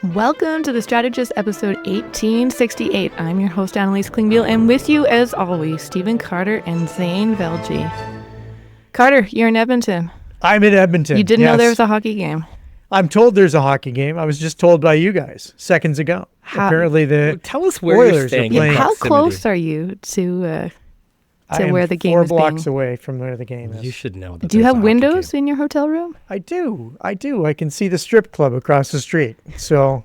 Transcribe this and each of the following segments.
Welcome to The Strategist, episode 1868. I'm your host, Annalise Klingbeil, and with you, as always, Stephen Carter and Zain Velji. Carter, you're in Edmonton. I'm in Edmonton. You didn't know there was a hockey game. I'm told there's a hockey game. I was just told by you guys seconds ago. Apparently, tell us where Oilers you're staying. are playing. How close are you to where the game is 4 blocks being? away from where the game is. You should know that. Do you there's have a hockey windows game. in your hotel room? I do. I can see the strip club across the street. So,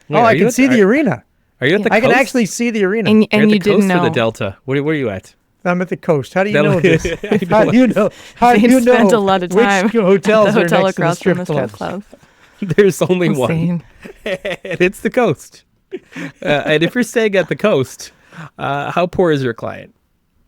Wait, I can see the arena. Are you at the I coast? can actually see the arena. And You're at you the didn't coast know. or the Delta? Where are you at? I'm at the coast. How do you That- know this? How do you know? How do Zain you know spent a lot of time which hotels the are hotel next to the across from strip the strip clubs? club. There's only one, Zain. and it's the coast. And if you're staying at the coast, how poor is your client?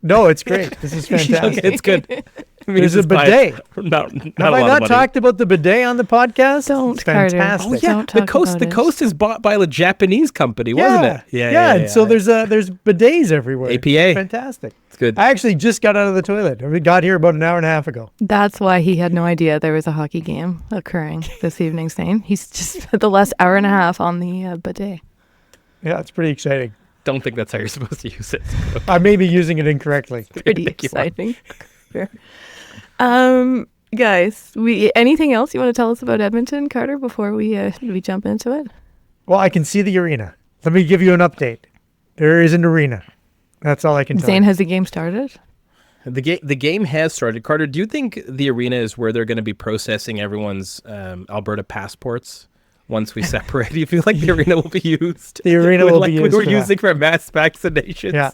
No, it's great. This is fantastic. Okay, it's good. There's a bidet. Not Have a I lot not of money. talked about the bidet on the podcast? Don't, It's Carter. fantastic. Oh yeah, Don't the talk coast. about The it. coast is bought by a Japanese company, wasn't it? Yeah. And so there's bidets everywhere. APA. Fantastic. It's good. I actually just got out of the toilet. I got here about an hour and a half ago. That's why he had no idea there was a hockey game occurring this evening, Zain. He's just spent the last hour and a half on the bidet. Yeah, it's pretty exciting. Don't think that's how you're supposed to use it. I may be using it incorrectly. Pretty Thank you, Mark. exciting. Sure. Guys, anything else you want to tell us about Edmonton, Carter, before we jump into it? Well, I can see the arena. Let me give you an update. There is an arena. That's all I can tell Zain, you. has the game started? The game has started. Carter, do you think the arena is where they're going to be processing everyone's Alberta passports once we separate? Do you feel like the arena will be used? The arena will be used We're for using for mass vaccinations. Yeah.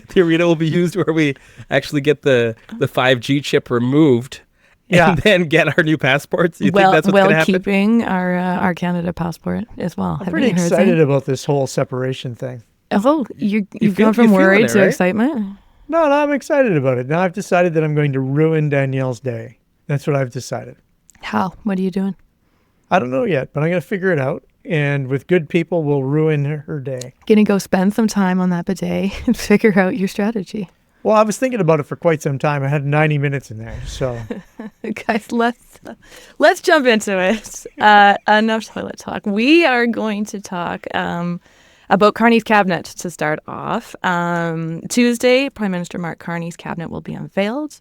The arena will be used where we actually get the 5G chip removed and then get our new passports. You think that's what's going to happen? Keeping our Canada passport as well. I'm Haven't pretty you heard, excited Zain? about this whole separation thing. Oh, you've feel- gone from you feeling worried it, to right? excitement? No, I'm excited about it. Now I've decided that I'm going to ruin Danielle's day. That's what I've decided. How? What are you doing? I don't know yet, but I'm going to figure it out. And with good people, we'll ruin her day. Gonna go spend some time on that bidet and figure out your strategy. Well, I was thinking about it for quite some time. I had 90 minutes in there, so Guys, let's jump into it. Enough toilet talk. We are going to talk about Carney's cabinet to start off. Tuesday, Prime Minister Mark Carney's cabinet will be unveiled.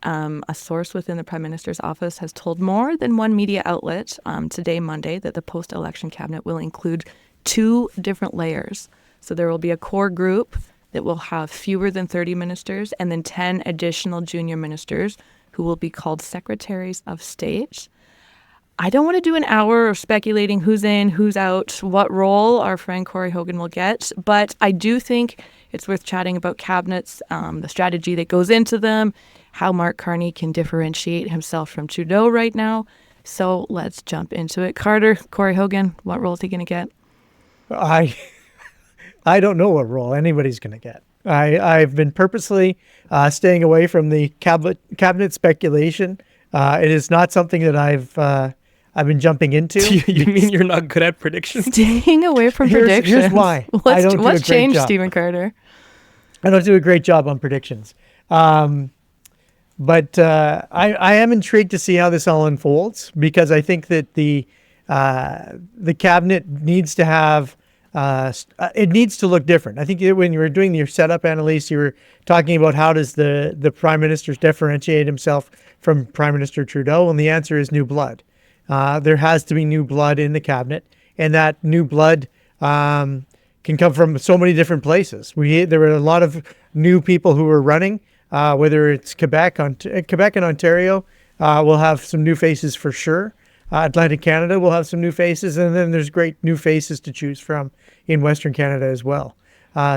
A source within the Prime Minister's office has told more than one media outlet today, Monday, that the post-election cabinet will include 2 different layers. So there will be a core group that will have fewer than 30 ministers and then 10 additional junior ministers who will be called secretaries of state. I don't want to do an hour of speculating who's in, who's out, what role our friend Corey Hogan will get, but I do think it's worth chatting about cabinets, the strategy that goes into them, how Mark Carney can differentiate himself from Trudeau right now. So let's jump into it. Carter, Corey Hogan, what role is he going to get? I don't know what role anybody's going to get. I've been purposely staying away from the cabinet speculation. It is not something that I've been jumping into. You mean you're not good at predictions? Staying away from predictions. Here's why. What's changed, Stephen Carter? I don't do a great job on predictions. But I am intrigued to see how this all unfolds, because I think that the cabinet needs to have it needs to look different. I think when you were doing your setup, Annalise, you were talking about how does the Prime Minister differentiate himself from Prime Minister Trudeau, and the answer is new blood. There has to be new blood in the cabinet, and that new blood can come from so many different places. There were a lot of new people who were running, whether it's Quebec and Ontario will have some new faces for sure. Atlantic Canada will have some new faces, and then there's great new faces to choose from in Western Canada as well.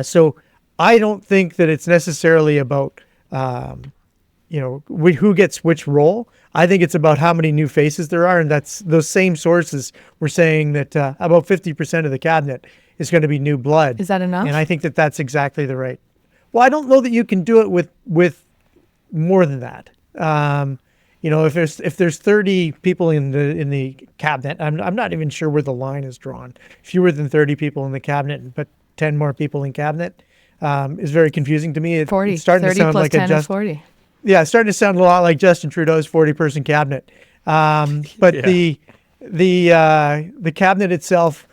So I don't think that it's necessarily about who gets which role. I think it's about how many new faces there are, and that's those same sources were saying that about 50% of the cabinet is going to be new blood. Is that enough? And I think that that's exactly the right. Well, I don't know that you can do it with more than that. If there's 30 people in the cabinet, I'm not even sure where the line is drawn. Fewer than 30 people in the cabinet, but 10 more people in cabinet is very confusing to me. 40. It's starting 30 to sound plus like 10 is 40. Yeah, it's starting to sound a lot like Justin Trudeau's 40-person cabinet. But Yeah. the cabinet itself,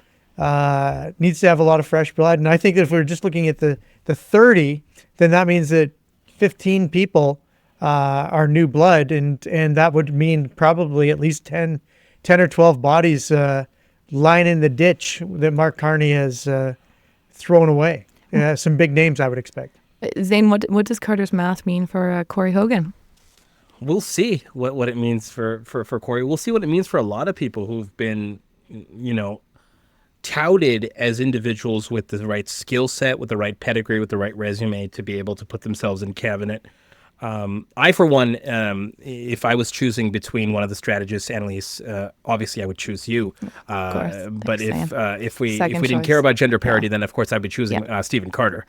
needs to have a lot of fresh blood. And I think that if we're just looking at the 30, then that means that 15 people are new blood, and that would mean probably at least 10 or 12 bodies lining the ditch that Mark Carney has thrown away. Some big names, I would expect. Zain, what does Carter's math mean for Corey Hogan? We'll see what it means for Corey. We'll see what it means for a lot of people who've been, touted as individuals with the right skill set, with the right pedigree, with the right resume to be able to put themselves in cabinet. I, for one, if I was choosing between one of the strategists, Annalise, obviously I would choose you. But if we didn't care about gender parity, then of course I'd be choosing Stephen Carter.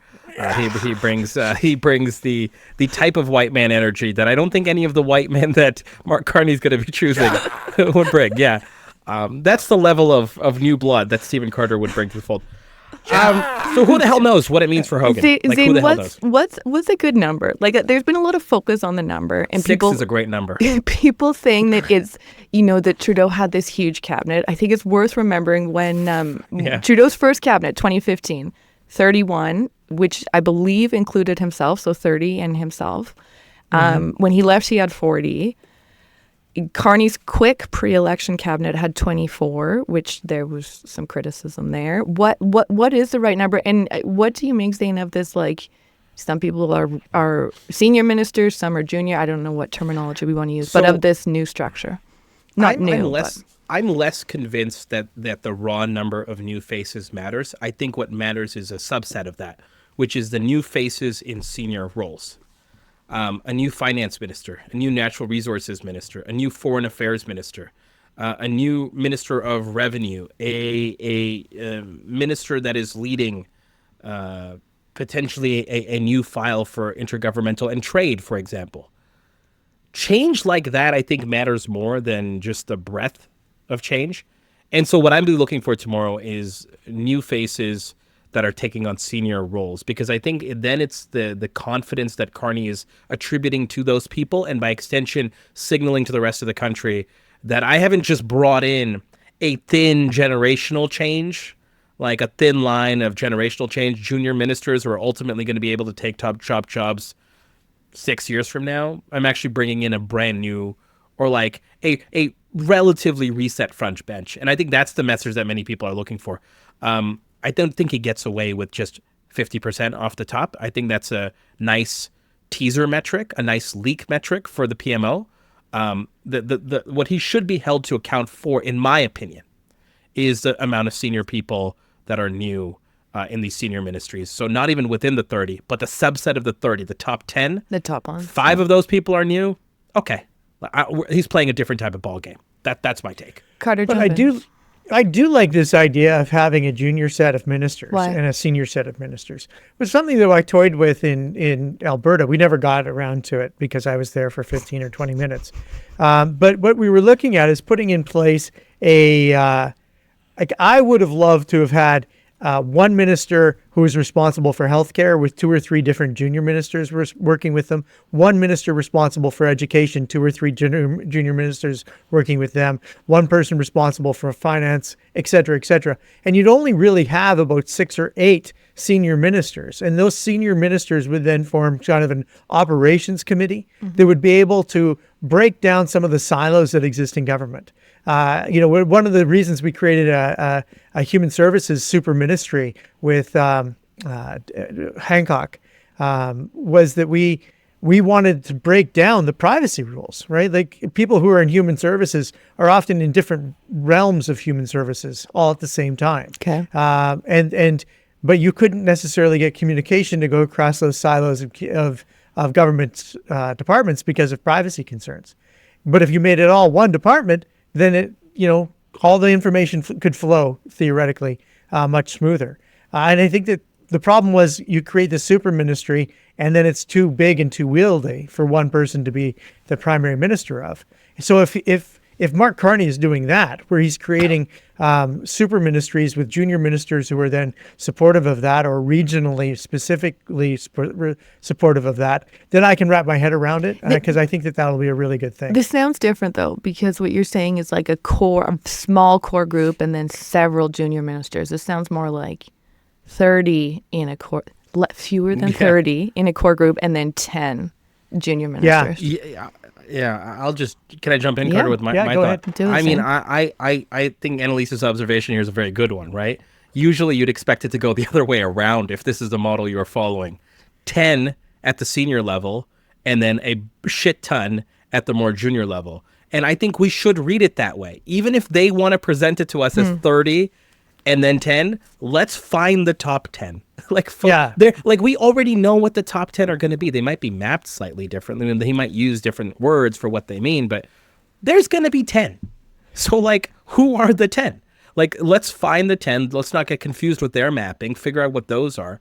He brings the type of white man energy that I don't think any of the white men that Mark Carney is going to be choosing would bring. Yeah, that's the level of new blood that Stephen Carter would bring to the fold. So who the hell knows what it means for Hogan? Zain, who the hell knows? What's a good number? Like, there's been a lot of focus on the number, and 6 is a great number. People saying that it's, that Trudeau had this huge cabinet. I think it's worth remembering when Trudeau's first cabinet, 2015, 31, which I believe included himself, so 30 and himself. When he left, he had 40. Carney's quick pre-election cabinet had 24, which there was some criticism there. What is the right number, and what do you make, Zain, of this? Like, some people are senior ministers, some are junior. I don't know what terminology we want to use, but of this new structure, I'm less convinced that the raw number of new faces matters. I think what matters is a subset of that, which is the new faces in senior roles. A new finance minister, a new natural resources minister, a new foreign affairs minister, a new minister of revenue, a minister that is leading potentially a new file for intergovernmental and trade, for example. Change like that, I think, matters more than just the breadth of change. And so what I'm really looking for tomorrow is new faces that are taking on senior roles, because I think then it's the confidence that Carney is attributing to those people, and by extension signaling to the rest of the country that I haven't just brought in a thin generational change, like a thin line of generational change. Junior ministers are ultimately going to be able to take top jobs 6 years from now. I'm actually bringing in a brand new, or like a relatively reset front bench, and I think that's the message that many people are looking for. I don't think he gets away with just 50% off the top. I think that's a nice teaser metric, a nice leak metric for the PMO. What he should be held to account for, in my opinion, is the amount of senior people that are new in these senior ministries. So not even within the 30, but the subset of the 30, the top 10. The top ones. 5 of those people are new. Okay. He's playing a different type of ball game. That's my take. Carter, but I do like this idea of having a junior set of ministers and a senior set of ministers. It was something that I toyed with in Alberta. We never got around to it because I was there for 15 or 20 minutes. But what we were looking at is putting in place I would have loved to have had one minister who was responsible for healthcare with 2 or 3 different junior ministers working with them, one minister responsible for education, 2 or 3 junior ministers working with them, one person responsible for finance, et cetera, et cetera. And you'd only really have about 6 or 8 senior ministers. And those senior ministers would then form kind of an operations committee that would be able to break down some of the silos that exist in government. One of the reasons we created a human services super ministry with Hancock was that we wanted to break down the privacy rules, right? Like, people who are in human services are often in different realms of human services all at the same time. Okay. But you couldn't necessarily get communication to go across those silos of government departments because of privacy concerns. But if you made it all one department, then all the information could flow theoretically much smoother. And I think that the problem was you create the super ministry, and then it's too big and too wieldy for one person to be the primary minister of. So if if Mark Carney is doing that, where he's creating super ministries with junior ministers who are then supportive of that, or regionally specifically supportive of that, then I can wrap my head around it, because I think that that'll be a really good thing. This sounds different, though, because what you're saying is like a small core group and then several junior ministers. This sounds more like 30 in a core, fewer than 30 in a core group, and then 10 junior ministers. I'll just, can I jump in, Carter, with my go thought? ahead. I mean, I think Annalise's observation here is a very good one, right? Usually you'd expect it to go the other way around if this is the model you're following. 10 at the senior level, and then a shit ton at the more junior level. And I think we should read it that way. Even if they want to present it to us as 30 and then 10, let's find the top 10. Like we already know what the top 10 are going to be. They might be mapped slightly differently, and they might use different words for what they mean, but there's going to be 10. So like, who are the 10? Like, let's find the 10. Let's not get confused with their mapping, figure out what those are.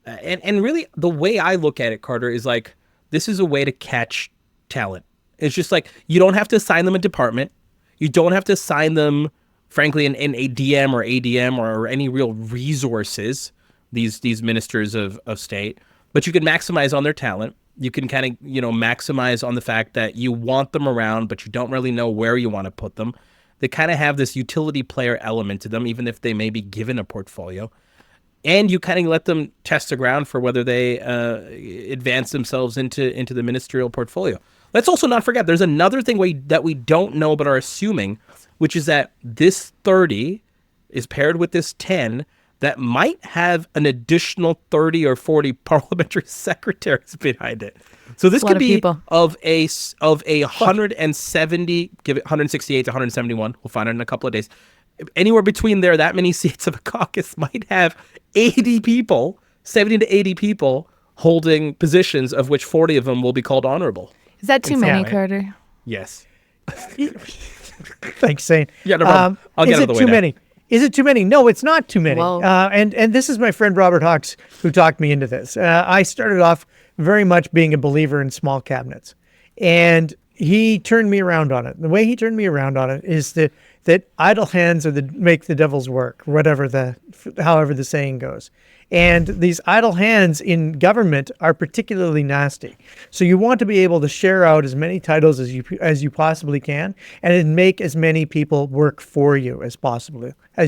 And really the way I look at it, Carter, is like, this is a way to catch talent. It's just like, you don't have to assign them a department. You don't have to assign them, frankly, an ADM or ADM or any real resources, these ministers of state, but you can maximize on their talent. You can kind of, maximize on the fact that you want them around, but you don't really know where you want to put them. They kind of have this utility player element to them, even if they may be given a portfolio. And you kind of let them test the ground for whether they advance themselves into the ministerial portfolio. Let's also not forget, there's another thing that we don't know but are assuming, which is that this 30 is paired with this 10 that might have an additional 30 or 40 parliamentary secretaries behind it. So this could be of a 170, give it 168 to 171. We'll find it in a couple of days. Anywhere between there, that many seats of a caucus might have 80 people, 70 to 80 people holding positions, of which 40 of them will be called honorable. Is that too many, Carter? Yes. Thanks, Zain. Yeah, no problem. I'll get out of the way now. Many? Is it too many? No, it's not too many. And this is my friend Robert Hawks who talked me into this. I started off very much being a believer in small cabinets, and he turned me around on it. The way he turned me around on it is that idle hands make the devil's work, however the saying goes. And these idle hands in government are particularly nasty. So you want to be able to share out as many titles as you possibly can, and make as many people work for you as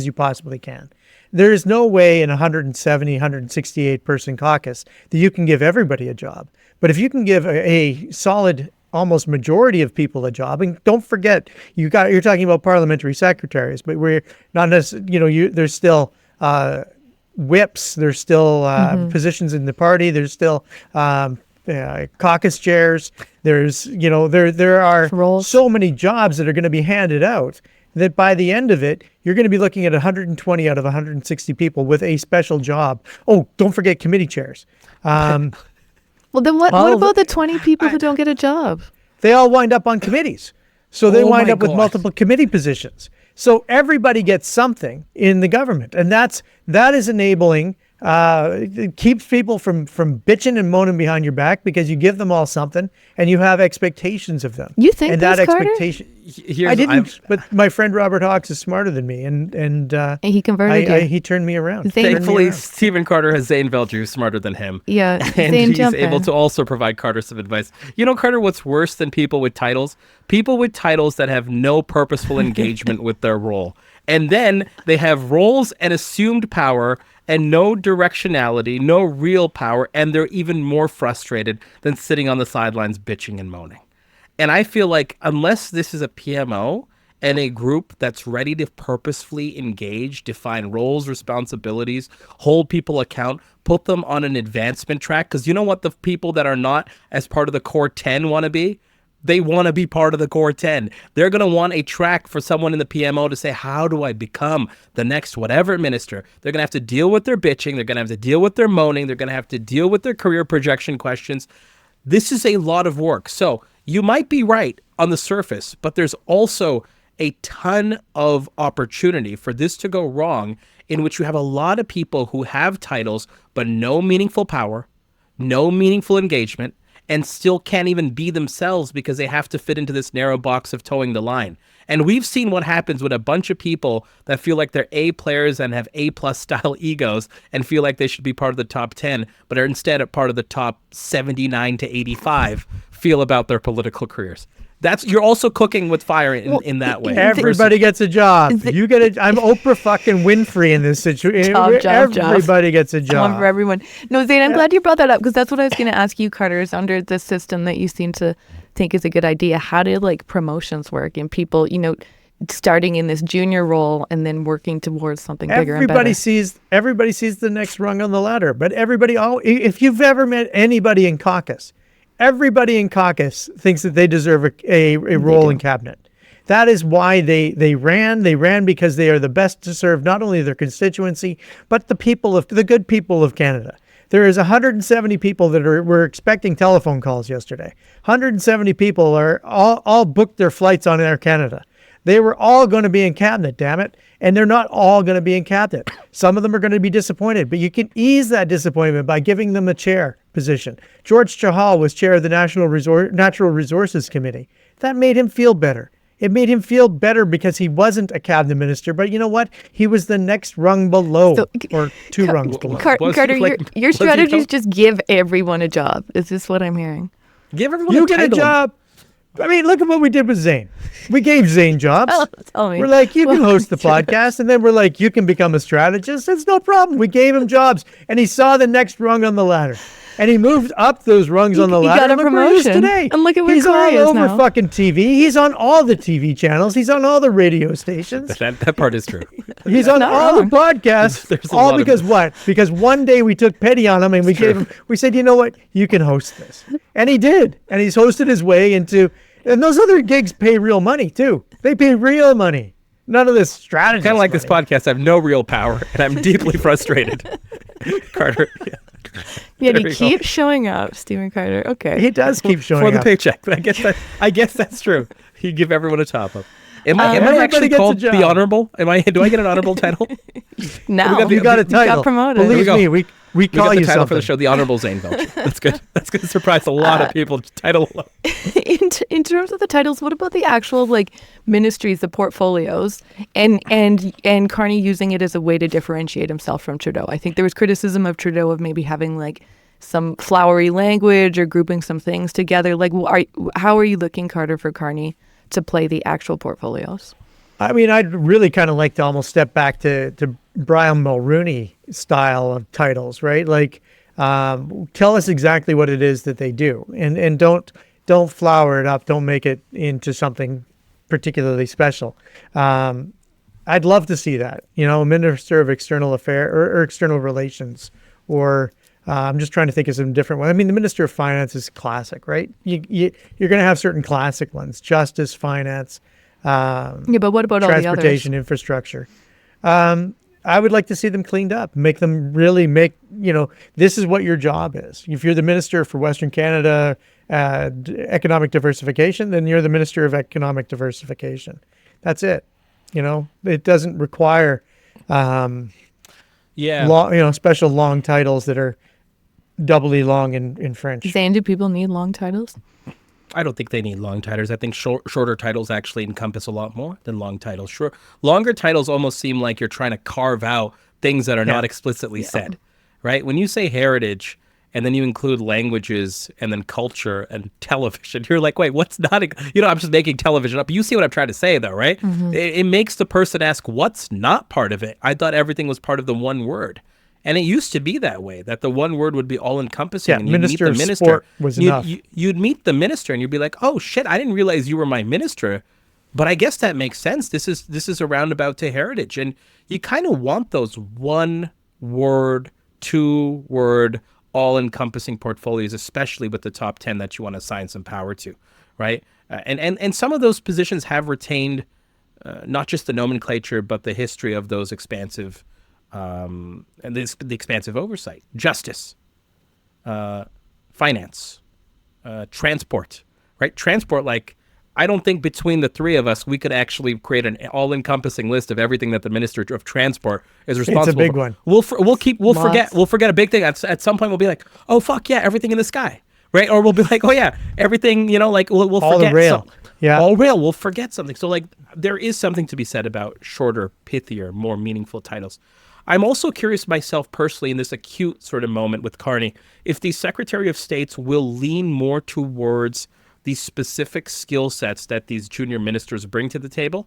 you possibly can. There is no way in a 170, 168 person caucus that you can give everybody a job. But if you can give a solid almost majority of people a job, and don't forget, you're talking about parliamentary secretaries, but we're not necessarily, there's still whips, there's still positions in the party, there's still caucus chairs, there's there are roles. So many jobs that are going to be handed out that by the end of it, you're going to be looking at 120 out of 160 people with a special job. Oh, don't forget committee chairs. Well, then what about the 20 people who don't get a job? They all wind up on committees. So they wind up with multiple committee positions. So everybody gets something in the government. And that is enabling, it keeps people from bitching and moaning behind your back, because you give them all something and you have expectations of them. You think that expectation? I didn't, but my friend Robert Hawks is smarter than me, and he converted you. He turned me around. Thankfully, Stephen Carter has Zain Velji, who's smarter than him. Yeah, and he's able to also provide Carter some advice. Carter, what's worse than people with titles? People with titles that have no purposeful engagement with their role. And then they have roles and assumed power and no directionality, no real power, and they're even more frustrated than sitting on the sidelines bitching and moaning. And I feel like unless this is a PMO and a group that's ready to purposefully engage, define roles, responsibilities, hold people account, put them on an advancement track, because you know what the people that are not as part of the core 10 want to be? They want to be part of the core 10. They're going to want a track for someone in the PMO to say, how do I become the next whatever minister? They're going to have to deal with their bitching. They're going to have to deal with their moaning. They're going to have to deal with their career projection questions. This is a lot of work. So you might be right on the surface, but there's also a ton of opportunity for this to go wrong, in which you have a lot of people who have titles, but no meaningful power, no meaningful engagement, and still can't even be themselves because they have to fit into this narrow box of towing the line. And we've seen what happens with a bunch of people that feel like they're A players and have A+ style egos and feel like they should be part of the top 10, but are instead a part of the top 79 to 85 feel about their political careers. You're also cooking with fire in that way. Everybody gets a job. You get I'm Oprah fucking Winfrey in this situation. Everybody gets a job. One for everyone. No, Zain, I'm glad you brought that up, because that's what I was going to ask you, Carter, is under the system that you seem to think is a good idea, how did like promotions work and people, starting in this junior role and then working towards something bigger and better? Everybody sees the next rung on the ladder, but if you've ever met anybody in caucus, everybody in caucus thinks that they deserve a role in cabinet. That is why they ran. They ran because they are the best to serve not only their constituency, but the good people of Canada. There is 170 people that were expecting telephone calls yesterday. 170 people are all booked their flights on Air Canada. They were all going to be in cabinet, damn it. And they're not all going to be in cabinet. Some of them are going to be disappointed, but you can ease that disappointment by giving them a chair position. George Chahal was chair of the Natural Resources Committee. That made him feel better. It made him feel better because he wasn't a cabinet minister, but you know what? He was the next rung below, or two rungs below. Carter, your strategy is just give everyone a job. Is this what I'm hearing? Give everyone a title. You get a job. I mean, look at what we did with Zain. We gave Zain jobs. Tell me. We're like, you can host the podcast, and then we're like, you can become a strategist. It's no problem. We gave him jobs, and he saw the next rung on the ladder. And he moved up those rungs on the ladder. He got a promotion. Today. And look at where he's Corey all is over now. fucking TV. He's on all the TV channels. He's on all the radio stations. That part is true. He's on all the podcasts. All because what? Because one day we took pity on him and we said, you know what? You can host this. And he did. And he's hosted his way into, and those other gigs pay real money too. They pay real money. None of this strategy. Kind of like this podcast. I have no real power and I'm deeply frustrated. Carter. Yeah, he keeps showing up, Stephen Carter. Okay. He does keep showing up. For the paycheck. I guess that's true. He'd give everyone a top up. Am I actually called the honorable? Do I get an honorable title? Now you got a title. You got promoted. Believe me, we call you the title something for the show, the Honorable Zain Velji. That's good. That's going to surprise a lot of people. Title alone. In terms of the titles, what about the actual ministries, the portfolios, and Carney using it as a way to differentiate himself from Trudeau? I think there was criticism of Trudeau of maybe having some flowery language or grouping some things together. How are you looking, Carter, for Carney to play the actual portfolios? I mean, I'd really kind of like to almost step back to Brian Mulroney style of titles, right? Tell us exactly what it is that they do, and don't flower it up. Don't make it into something particularly special. I'd love to see that, a Minister of External Affairs or External Relations, or I'm just trying to think of some different ones. I mean, the Minister of Finance is classic, right? You're going to have certain classic ones: Justice, Finance. But what about all the others? Transportation, infrastructure. I would like to see them cleaned up, make them really this is what your job is. If you're the Minister for Western Canada Economic Diversification, then you're the Minister of Economic Diversification. That's it. It doesn't require special long titles that are doubly long in French. Zain, do people need long titles? I don't think they need long titles. I think shorter titles actually encompass a lot more than long titles. Sure, longer titles almost seem like you're trying to carve out things that are not explicitly said, right? When you say heritage and then you include languages and then culture and television, you're like, wait, what's not? I'm just making television up. You see what I'm trying to say, though, right? Mm-hmm. It makes the person ask, what's not part of it? I thought everything was part of the one word. And it used to be that way, that the one word would be all-encompassing. Yeah, and you'd Minister meet the of minister. Sport was enough. You'd meet the minister, and you'd be like, oh, shit, I didn't realize you were my minister. But I guess that makes sense. This is a roundabout to heritage. And you kind of want those one-word, two-word, all-encompassing portfolios, especially with the top 10 that you want to assign some power to, right? And some of those positions have retained not just the nomenclature, but the history of those expansive and the expansive oversight. Justice, finance, transport, right? Transport, I don't think between the three of us we could actually create an all-encompassing list of everything that the Minister of Transport is responsible for. It's a big one. We'll forget a big thing. At some point we'll be like, oh fuck yeah, everything in the sky, right? Or we'll be like, oh yeah, everything, like we'll All the forget. rail. Yeah. All rail, we'll forget something. So like there is something to be said about shorter, pithier, more meaningful titles. I'm also curious myself personally in this acute sort of moment with Carney, if the Secretary of States will lean more towards the specific skill sets that these junior ministers bring to the table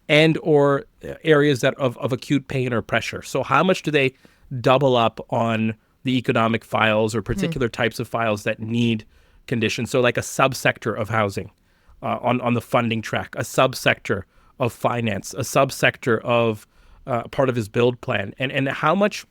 and or areas that of acute pain or pressure. So how much do they double up on the economic files or particular types of files that need conditions? So like a subsector of housing on the funding track, a subsector of finance, a subsector of part of his build plan, and how much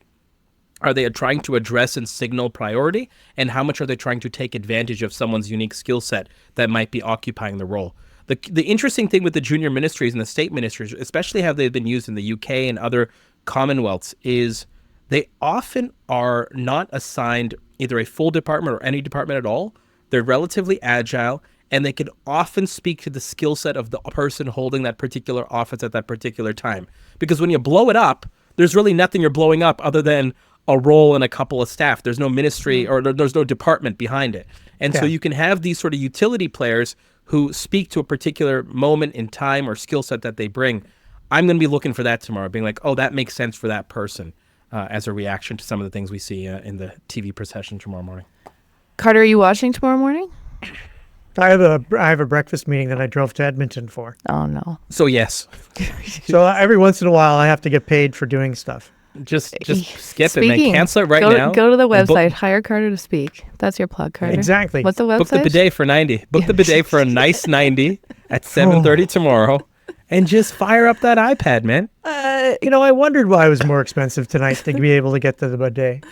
are they trying to address and signal priority, and how much are they trying to take advantage of someone's unique skill set that might be occupying the role? The interesting thing with the junior ministries and the state ministries, especially how they've been used in the UK and other commonwealths, is they often are not assigned either a full department or any department at all. They're relatively agile, and they can often speak to the skill set of the person holding that particular office at that particular time. Because when you blow it up, there's really nothing you're blowing up other than a role and a couple of staff. There's no ministry or there's no department behind it. And so you can have these sort of utility players who speak to a particular moment in time or skill set that they bring. I'm going to be looking for that tomorrow, being like, oh, that makes sense for that person as a reaction to some of the things we see in the TV procession tomorrow morning. Carter, are you watching tomorrow morning? I have a breakfast meeting that I drove to Edmonton for. Oh, no. So yes, So every once in a while, I have to get paid for doing stuff. just skip it, man. Cancel it right now. Go to the And website. Hire Carter to speak. That's your plug, Carter. Exactly. What's the website? Book the bidet for 90. Book the bidet for a nice 90 at 7:30 tomorrow, and just fire up that iPad, man. I wondered why it was more expensive tonight to be able to get to the bidet.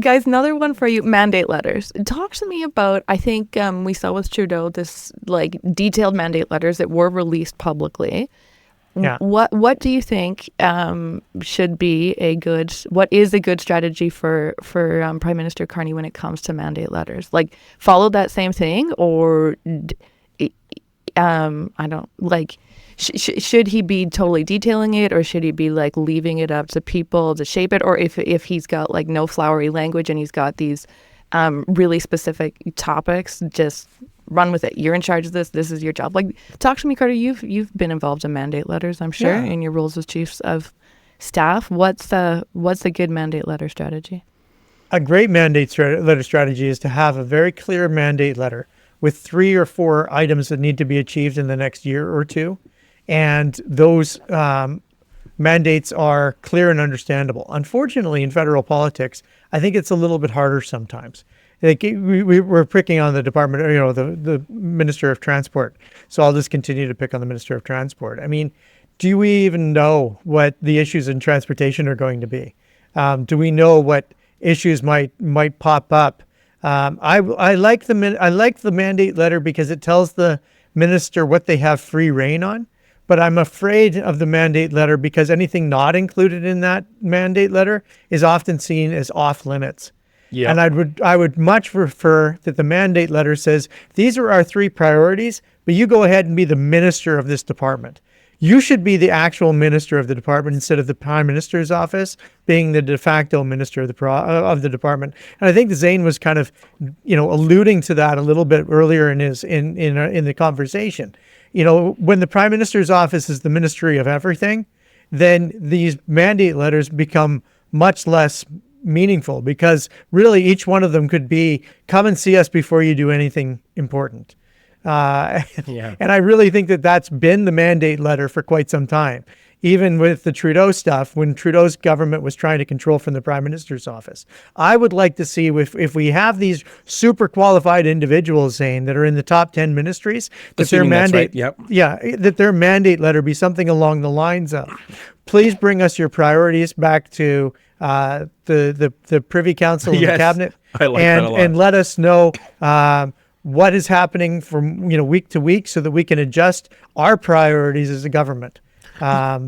Guys, another one for you, mandate letters. Talk to me about, I think we saw with Trudeau this like detailed mandate letters that were released publicly. Yeah. What do you think should be what is a good strategy for Prime Minister Carney when it comes to mandate letters? Like follow that same thing, or I don't like. Should he be totally detailing it, or should he be like leaving it up to people to shape it? Or if he's got like no flowery language and he's got these really specific topics, just run with it. You're in charge of this. This is your job. Like, talk to me, Carter. You've been involved in mandate letters, I'm sure, in your roles as chiefs of staff. What's the good mandate letter strategy? A great mandate letter strategy is to have a very clear mandate letter with 3 or 4 items that need to be achieved in the next year or two. And those mandates are clear and understandable. Unfortunately, in federal politics, I think it's a little bit harder sometimes. Like we're picking on the department, the Minister of Transport. So I'll just continue to pick on the Minister of Transport. I mean, do we even know what the issues in transportation are going to be? Do we know what issues might pop up? I like the mandate letter because it tells the minister what they have free rein on. But I'm afraid of the mandate letter because anything not included in that mandate letter is often seen as off limits. Yeah. And I would much prefer that the mandate letter says, these are our 3 priorities, but you go ahead and be the minister of this department. You should be the actual minister of the department instead of the Prime Minister's office being the de facto minister of the department. And I think Zain was kind of, alluding to that a little bit earlier in the conversation. When the Prime Minister's office is the ministry of everything, then these mandate letters become much less meaningful because really each one of them could be, come and see us before you do anything important. And I really think that that's been the mandate letter for quite some time. Even with the Trudeau stuff, when Trudeau's government was trying to control from the Prime Minister's office. I would like to see if we have these super qualified individuals, Zain, that are in the top 10 ministries, that their mandate, that their mandate letter be something along the lines of, please bring us your priorities back to the Privy Council and the Cabinet, I like that a lot. And let us know what is happening from week to week so that we can adjust our priorities as a government.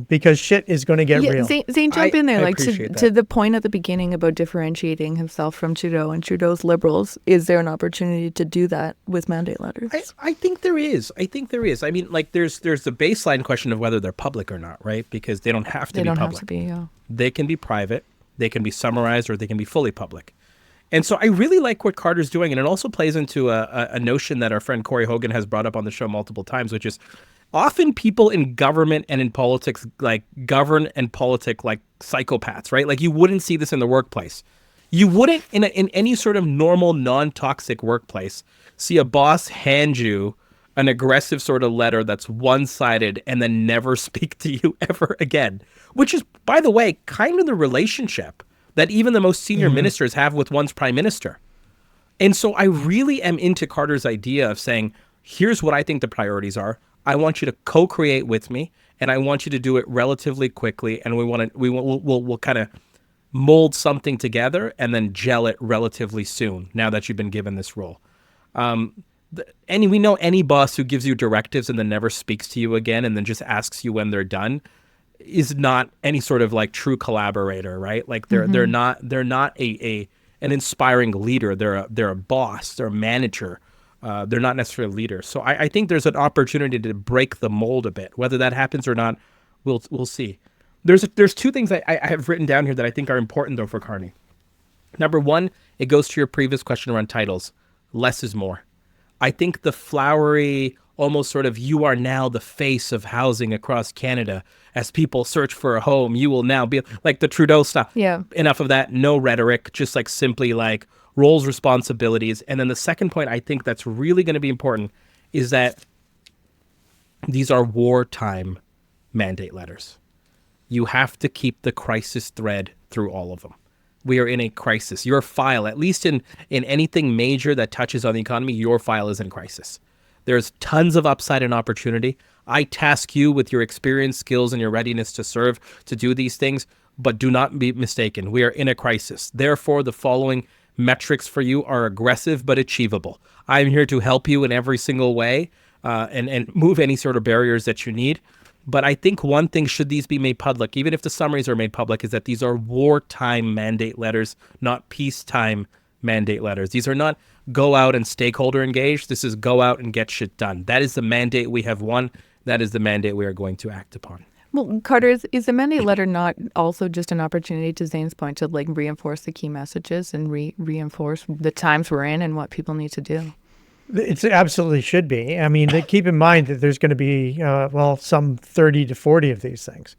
Because shit is going to get real. Zain, jump in there. Like to the point at the beginning about differentiating himself from Trudeau and Trudeau's Liberals, is there an opportunity to do that with mandate letters? I think there is. I mean, like there's the baseline question of whether they're public or not, right? Because they don't have to be public. Have to be, They can be private, they can be summarized, or they can be fully public. And so I really like what Carter's doing. And it also plays into a notion that our friend Corey Hogan has brought up on the show multiple times, which is often people in government and in politics like govern and politic like psychopaths, right? Like you wouldn't see this in the workplace. You wouldn't in any sort of normal, non-toxic workplace see a boss hand you an aggressive sort of letter that's one-sided and then never speak to you ever again, which is, by the way, kind of the relationship that even the most senior ministers have with one's prime minister. And so I really am into Carter's idea of saying, here's what I think the priorities are. I want you to co-create with me, and I want you to do it relatively quickly, and we'll kind of mold something together and then gel it relatively soon now that you've been given this role. We know any boss who gives you directives and then never speaks to you again and then just asks you when they're done is not any sort of like true collaborator, right? Like they're not an inspiring leader. They're a boss. They're a manager. They're not necessarily a leader. So I think there's an opportunity to break the mold a bit. Whether that happens or not, we'll see. There's two things I have written down here that I think are important though for Carney. Number one, it goes to your previous question around titles. Less is more. I think the flowery, almost sort of, you are now the face of housing across Canada. As people search for a home, you will now be like the Trudeau stuff. Yeah. Enough of that. No rhetoric, just like simply like roles, responsibilities. And then the second point I think that's really going to be important is that these are wartime mandate letters. You have to keep the crisis thread through all of them. We are in a crisis. Your file, at least in anything major that touches on the economy, your file is in crisis. There's tons of upside and opportunity. I task you with your experience, skills, and your readiness to serve, to do these things, but do not be mistaken. We are in a crisis. Therefore, the following metrics for you are aggressive but achievable. I'm here to help you in every single way and move any sort of barriers that you need. But I think one thing, should these be made public, even if the summaries are made public, is that these are wartime mandate letters, not peacetime mandate letters. These are not go out and stakeholder engage. This is go out and get shit done. That is the mandate we have won. That is the mandate we are going to act upon. Well, Carter, is the mandate letter not also just an opportunity, to Zain's point, to like reinforce the key messages and reinforce the times we're in and what people need to do? It absolutely should be. I mean, keep in mind that there's going to be, some 30 to 40 of these things.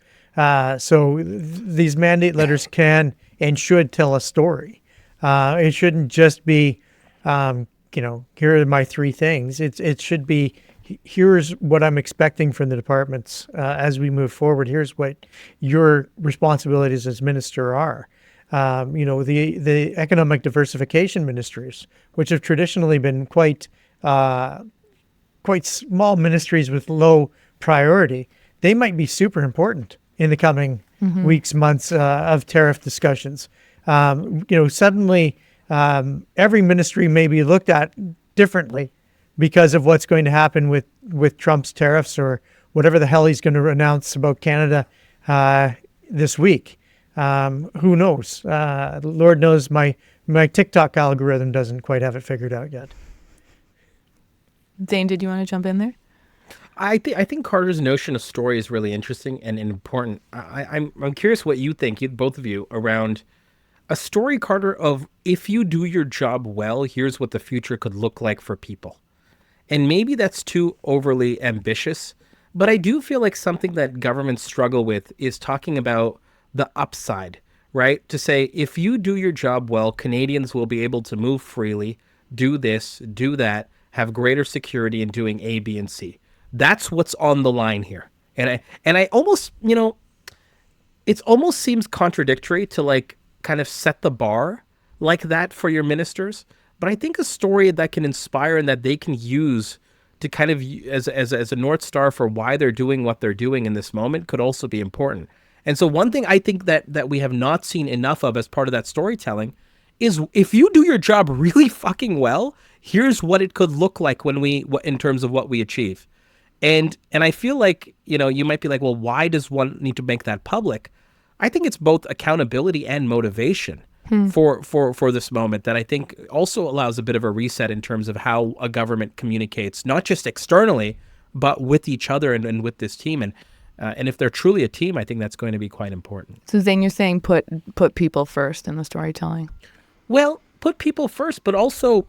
So these mandate letters can and should tell a story. It shouldn't just be, here are my three things. It should be, here's what I'm expecting from the departments as we move forward. Here's what your responsibilities as minister are. The economic diversification ministries, which have traditionally been quite small ministries with low priority, they might be super important in the coming weeks, months of tariff discussions. Suddenly every ministry may be looked at differently because of what's going to happen with Trump's tariffs or whatever the hell he's going to announce about Canada this week. Who knows? Lord knows my TikTok algorithm doesn't quite have it figured out yet. Zain, did you want to jump in there? I think Carter's notion of story is really interesting and important. I'm curious what you think, both of you, around a story, Carter, of if you do your job well, here's what the future could look like for people. And maybe that's too overly ambitious, but I do feel like something that governments struggle with is talking about the upside, right? To say, if you do your job well, Canadians will be able to move freely, do this, do that, have greater security in doing A, B, and C. That's what's on the line here. And I almost, it almost seems contradictory to like kind of set the bar like that for your ministers. But I think a story that can inspire and that they can use to kind of as a North Star for why they're doing what they're doing in this moment could also be important. And so one thing I think that we have not seen enough of as part of that storytelling is, if you do your job really fucking well, here's what it could look like in terms of what we achieve. And I feel like, you might be like, well, why does one need to make that public? I think it's both accountability and motivation for this moment that I think also allows a bit of a reset in terms of how a government communicates, not just externally, but with each other and with this team. And if they're truly a team, I think that's going to be quite important. So Zain, you're saying put people first in the storytelling. Well, put people first, but also,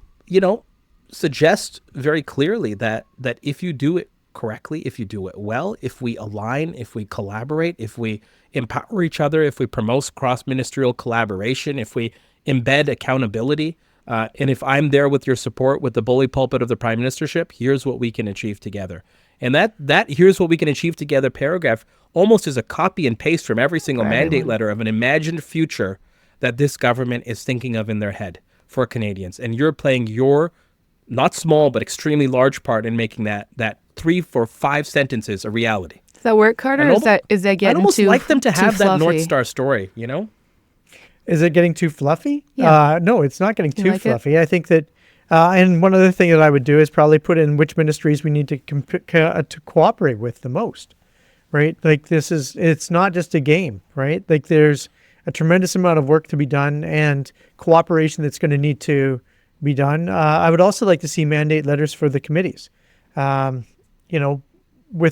suggest very clearly that if you do it correctly, if you do it well, if we align, if we collaborate, if we empower each other, if we promote cross-ministerial collaboration, if we embed accountability, and if I'm there with your support with the bully pulpit of the prime ministership, here's what we can achieve together. And that here's what we can achieve together paragraph almost is a copy and paste from every single mandate letter of an imagined future that this government is thinking of in their head for Canadians. And you're playing your not small, but extremely large part in making that 3, 4, 5 sentences a reality. Does that work, Carter? Is that getting I'd almost too like them to have that fluffy? North Star story, Is it getting too fluffy? Yeah. No, it's not getting too like fluffy. I think that, and one other thing that I would do is probably put in which ministries we need to to cooperate with the most, right? Like it's not just a game, right? Like there's a tremendous amount of work to be done and cooperation that's going to need to be done. I would also like to see mandate letters for the committees, with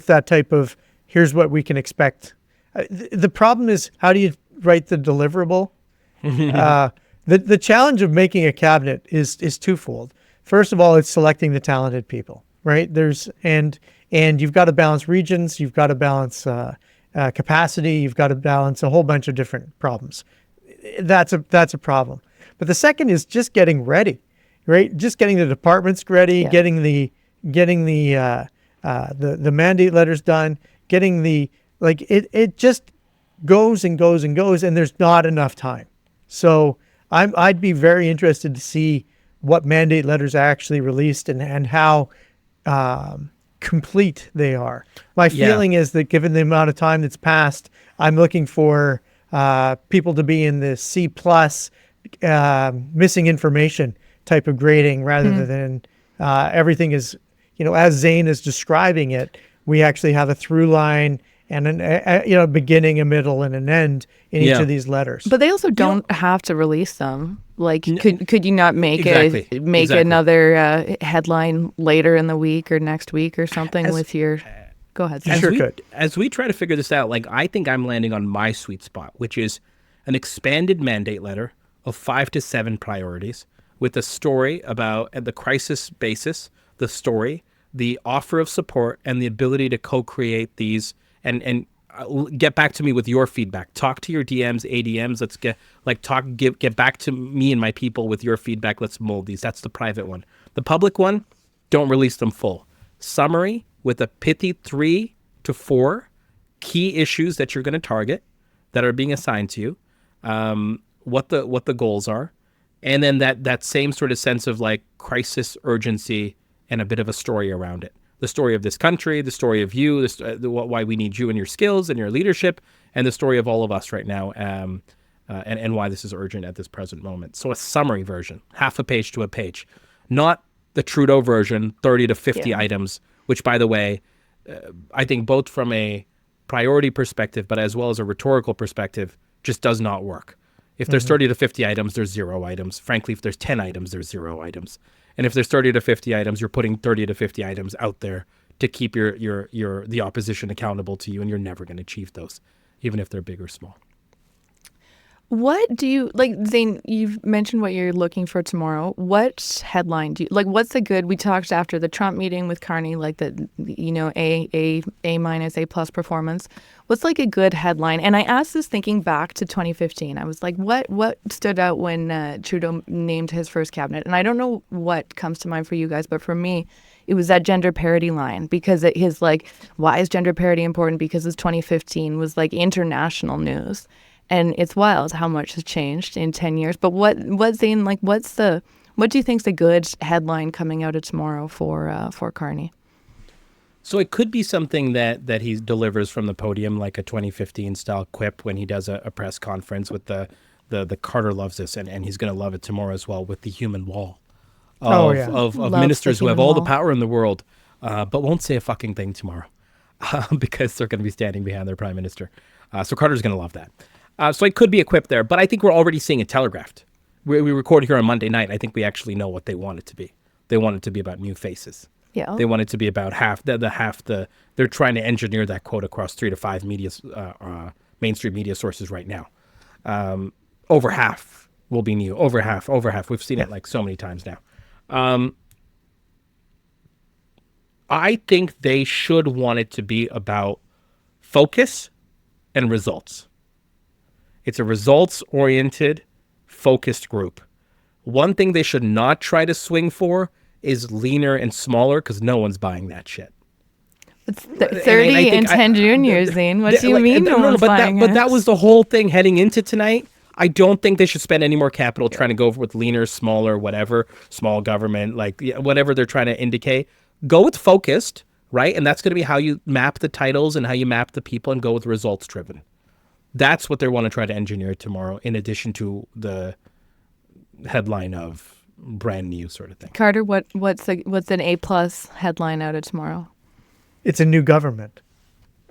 that type of, here's what we can expect. The problem is, how do you write the deliverable? The challenge of making a cabinet is twofold. First of all, it's selecting the talented people, right? And you've got to balance regions, you've got to balance capacity, you've got to balance a whole bunch of different problems. That's a problem. But the second is just getting ready, right? Just getting the departments ready, getting the mandate letters done, it just goes and goes and goes, and there's not enough time. So I'd be very interested to see what mandate letters are actually released and how complete they are. My feeling is that given the amount of time that's passed, I'm looking for people to be in the C+ missing information type of grading rather than everything is, as Zain is describing it, we actually have a through line and a beginning, a middle, and an end in each of these letters. But they also don't have to release them. Like, could you not make Exactly. another headline later in the week or next week or something with your? Go ahead. You sure could. As we try to figure this out, I think I'm landing on my sweet spot, which is an expanded mandate letter of 5 to 7 priorities with a story about at the crisis basis, the story, the offer of support, and the ability to co-create these and get back to me with your feedback. Talk to your DMs, ADMs. Let's get back to me and my people with your feedback. Let's mold these. That's the private one. The public one, don't release them full. Summary with a pithy 3 to 4 key issues that you're going to target that are being assigned to you, what the goals are, and then that same sort of sense of crisis urgency and a bit of a story around it. The story of this country, the story of you, why we need you and your skills and your leadership, and the story of all of us right now, and why this is urgent at this present moment. So a summary version, half a page to a page, not the Trudeau version, 30 to 50 items, which, by the way, I think both from a priority perspective, but as well as a rhetorical perspective, just does not work. If there's 30 to 50 items, there's 0 items. Frankly, if there's 10 items, there's 0 items. And if there's 30 to 50 items, you're putting 30 to 50 items out there to keep the opposition accountable to you, and you're never going to achieve those, even if they're big or small. What do you Zain? You've mentioned what you're looking for tomorrow. What headline do you what's the good? We talked after the Trump meeting with Carney, A+ performance. What's a good headline? And I asked this thinking back to 2015. I was like, what stood out when Trudeau named his first cabinet? And I don't know what comes to mind for you guys, but for me, it was that gender parity line, because his why is gender parity important? Because his 2015 was international news. And it's wild how much has changed in 10 years. But what Zain, what do you think's a good headline coming out of tomorrow for Carney? So it could be something that he delivers from the podium, like a 2015 style quip when he does a press conference with the Carter loves this, and he's going to love it tomorrow as well, with the human wall of ministers who have all the power in the world, but won't say a fucking thing tomorrow because they're going to be standing behind their prime minister. So Carter's going to love that. So it could be a quip there, but I think we're already seeing it telegraphed. We record here on Monday night. I think we actually know what they want it to be. They want it to be about new faces. Yeah. They want it to be about they're trying to engineer that quote across 3 to 5 mainstream media sources right now. Over half will be new. Over half. We've seen it like so many times now. I think they should want it to be about focus and results. It's a results-oriented, focused group. One thing they should not try to swing for is leaner and smaller, because no one's buying that shit. It's 30 and 10 juniors, Zain. What do you mean no one's buying But it? that was the whole thing heading into tonight. I don't think they should spend any more capital trying to go with leaner, smaller, whatever, small government, like whatever they're trying to indicate. Go with focused, right? And that's going to be how you map the titles and how you map the people, and go with results driven. That's what they want to try to engineer tomorrow, in addition to the headline of brand new sort of thing. Carter, what's an A+ headline out of tomorrow? It's a new government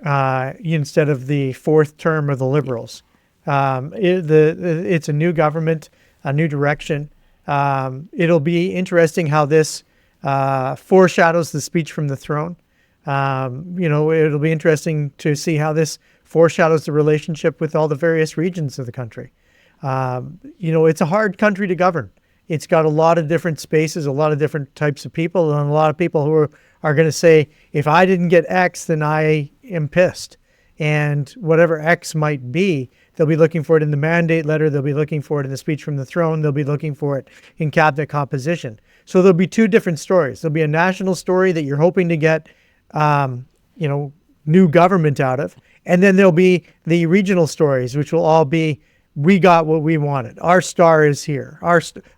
instead of the fourth term of the Liberals. It's a new government, a new direction. It'll be interesting how this foreshadows the speech from the throne. It'll be interesting to see how this foreshadows the relationship with all the various regions of the country. It's a hard country to govern. It's got a lot of different spaces, a lot of different types of people, and a lot of people who are going to say, if I didn't get X, then I am pissed. And whatever X might be, they'll be looking for it in the mandate letter. They'll be looking for it in the speech from the throne. They'll be looking for it in cabinet composition. So there'll be two different stories. There'll be a national story that you're hoping to get, new government out of. And then there'll be the regional stories, which will all be, we got what we wanted. Our star is here.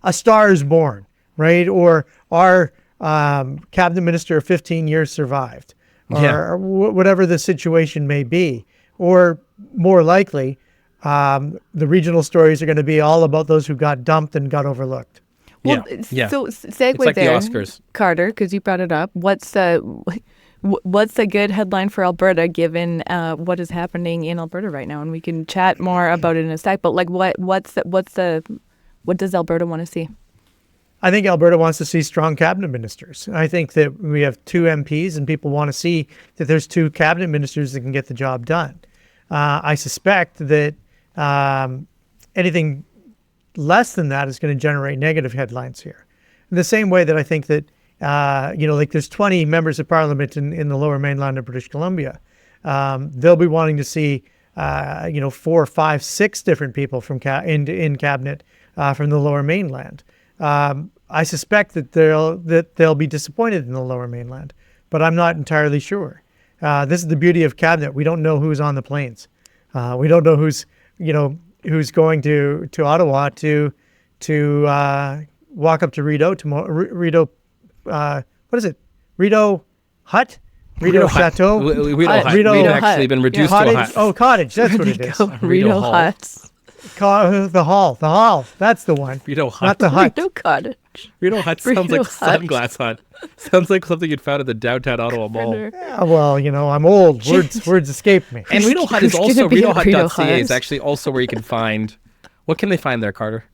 A star is born, right? Or our cabinet minister of 15 years survived, or whatever the situation may be. Or more likely, the regional stories are going to be all about those who got dumped and got overlooked. Well, so segue it's like there, the Oscars. Carter, because you brought it up. What's a good headline for Alberta, given what is happening in Alberta right now? And we can chat more about it in a sec. But like, what does Alberta want to see? I think Alberta wants to see strong cabinet ministers. I think that we have two MPs, and people want to see that there's two cabinet ministers that can get the job done. I suspect that anything less than that is going to generate negative headlines here. In the same way that I think that there's 20 members of parliament in the lower mainland of British Columbia. They'll be wanting to see, 4, 5, 6 different people from in cabinet from the lower mainland. I suspect that they'll be disappointed in the lower mainland, but I'm not entirely sure. This is the beauty of cabinet. We don't know who's on the planes. We don't know who's going to Ottawa to walk up to Rideau tomorrow. Rideau. What is it? Rideau Hut? Rideau Chateau? Rideau Hut. Rideau We've Hut. actually been reduced to a hut. Oh, cottage. That's what it is. Rideau Hut. The hall. That's the one. Rideau Hut. Not the hut. Rideau Cottage. Rideau Hut sounds Rideau like Hut. Sunglass Hut. Sounds like something you'd found at the downtown Ottawa Mall. Yeah, well, I'm old. Words escape me. And Rideau Hut is Who's also, gonna be at Rideau RideauHut.ca is Hut? actually also where you can find, what can they find there, Carter?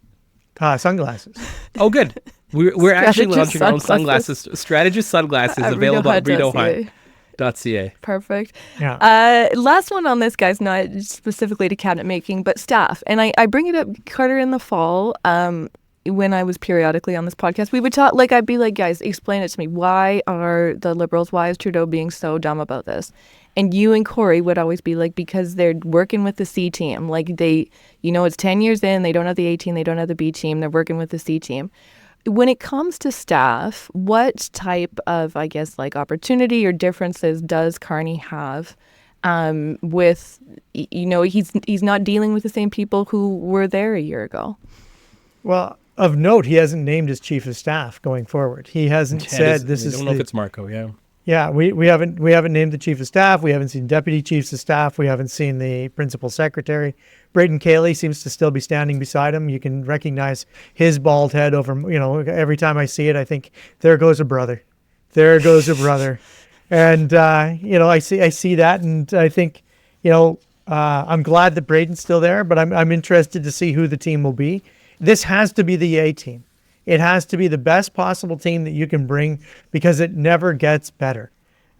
Sunglasses. Oh, good. We're actually Strategist launching our own sunglasses. sunglasses. Strategist sunglasses At available at RideauHut.ca. RideauHut.ca. Perfect. Yeah. Last one on this, guys, not specifically to cabinet making, but staff. And I bring it up, Carter, in the fall, when I was periodically on this podcast, we would talk, I'd be like, guys, explain it to me. Why are the Liberals, why is Trudeau being so dumb about this? And you and Corey would always be like, because they're working with the C team. It's 10 years in, they don't have the A team, they don't have the B team, they're working with the C team. When it comes to staff, what type of, opportunity or differences does Carney have with, he's not dealing with the same people who were there a year ago? Well, of note, he hasn't named his chief of staff going forward. He hasn't said this is. I don't know if it's Marco. Yeah. Yeah, we haven't named the chief of staff. We haven't seen deputy chiefs of staff. We haven't seen the principal secretary. Braden Cayley seems to still be standing beside him. You can recognize his bald head over. Every time I see it, I think there goes a brother. There goes a brother. And I see that, and I think I'm glad that Braden's still there. But I'm interested to see who the team will be. This has to be the A team. It has to be the best possible team that you can bring because it never gets better.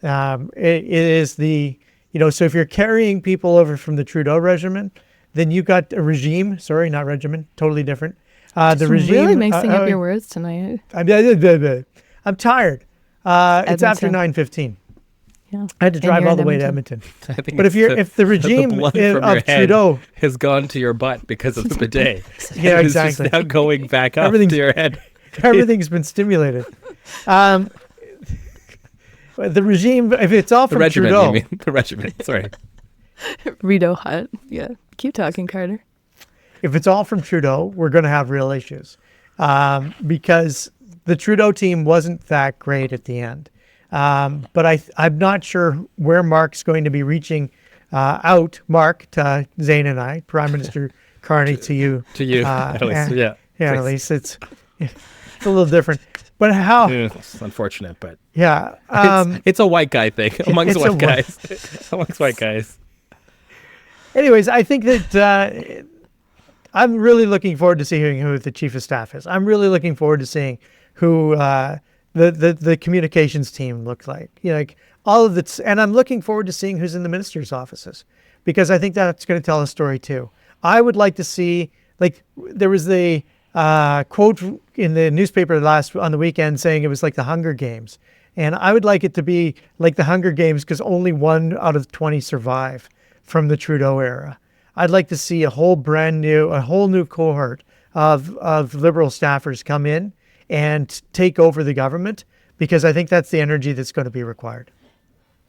It is so if you're carrying people over from the Trudeau regimen, then you got a regime, not regimen, totally different. The regime really mixing up your words tonight. I'm tired. It's after Edmonton. 9:15. Yeah. I had to And drive you're all in the way to Edmonton. Edmonton. I think But it's if the regime blood from your of head Trudeau, has gone to your butt because of the bidet. Yeah, And it's exactly. just now going back up Everything's- to your head. everything's been stimulated. The regime, if it's all The from regiment, Trudeau, you mean? The regiment, sorry. Rideau Hut. Yeah. Keep talking, Carter. if it's all from Trudeau, we're going to have real issues because the Trudeau team wasn't that great at the end. But I'm not sure where Mark's going to be reaching out. Mark, to Zain and I, Prime Minister Carney, to you. To you, Annalise, and- yeah. Annalise, it's a little different. But how? It's unfortunate, but Yeah. it's a white guy thing amongst it's a white guys. Amongst white guys. Anyways, I think that I'm really looking forward to seeing who the chief of staff is. I'm really looking forward to seeing who the communications team looks like. Like all of the, and I'm looking forward to seeing who's in the minister's offices because I think that's going to tell a story too. I would like to see, like, there was the quote in the newspaper on the weekend saying it was like the Hunger Games, and I would like it to be like the Hunger Games because only 1 out of 20 survive from the Trudeau era. I'd like to see a whole new cohort of Liberal staffers come in and take over the government because I think that's the energy that's going to be required.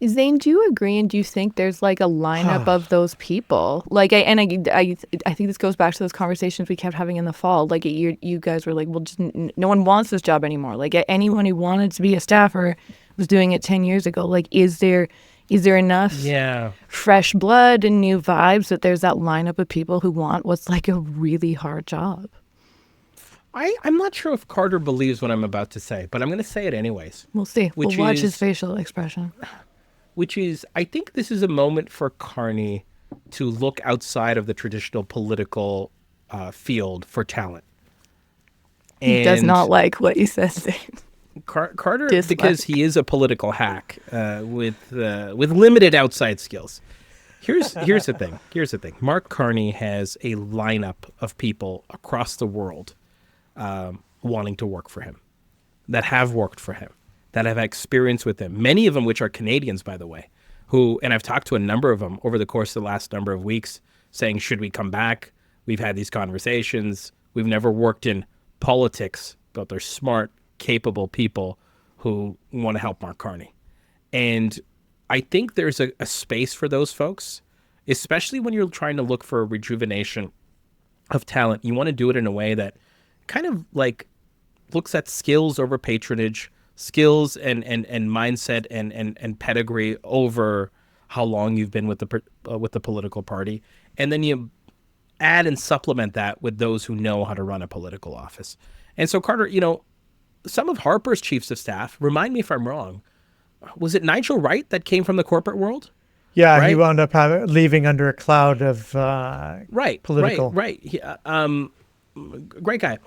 Zane, do you agree, and do you think there's like a lineup of those people? Like, I think this goes back to those conversations we kept having in the fall. Like, you guys were like, well, just no one wants this job anymore. Like, anyone who wanted to be a staffer was doing it 10 years ago. Like, is there enough fresh blood and new vibes that there's that lineup of people who want what's like a really hard job? I'm not sure if Carter believes what I'm about to say, but I'm going to say it anyways. We'll see. Which We'll watch is- his facial expression. Which is, I think this is a moment for Carney to look outside of the traditional political field for talent. He does And not like what you said, Zane. Carter, Dislike. because he is a political hack with limited outside skills. Here's the thing. Here's the thing. Mark Carney has a lineup of people across the world wanting to work for him, that have worked for him, that have experience with him. Many of them, which are Canadians, by the way, who, and I've talked to a number of them over the course of the last number of weeks, saying, should we come back? We've had these conversations. We've never worked in politics, but they're smart, capable people who want to help Mark Carney. And I think there's a space for those folks, especially when you're trying to look for a rejuvenation of talent. You want to do it in a way that kind of like looks at skills over patronage, skills and mindset and pedigree over how long you've been with the political party. And then you add and supplement that with those who know how to run a political office. And so, Carter, some of Harper's chiefs of staff, remind me if I'm wrong, was it Nigel Wright that came from the corporate world? Yeah, Right? he wound up leaving under a cloud of political. Right. Great guy.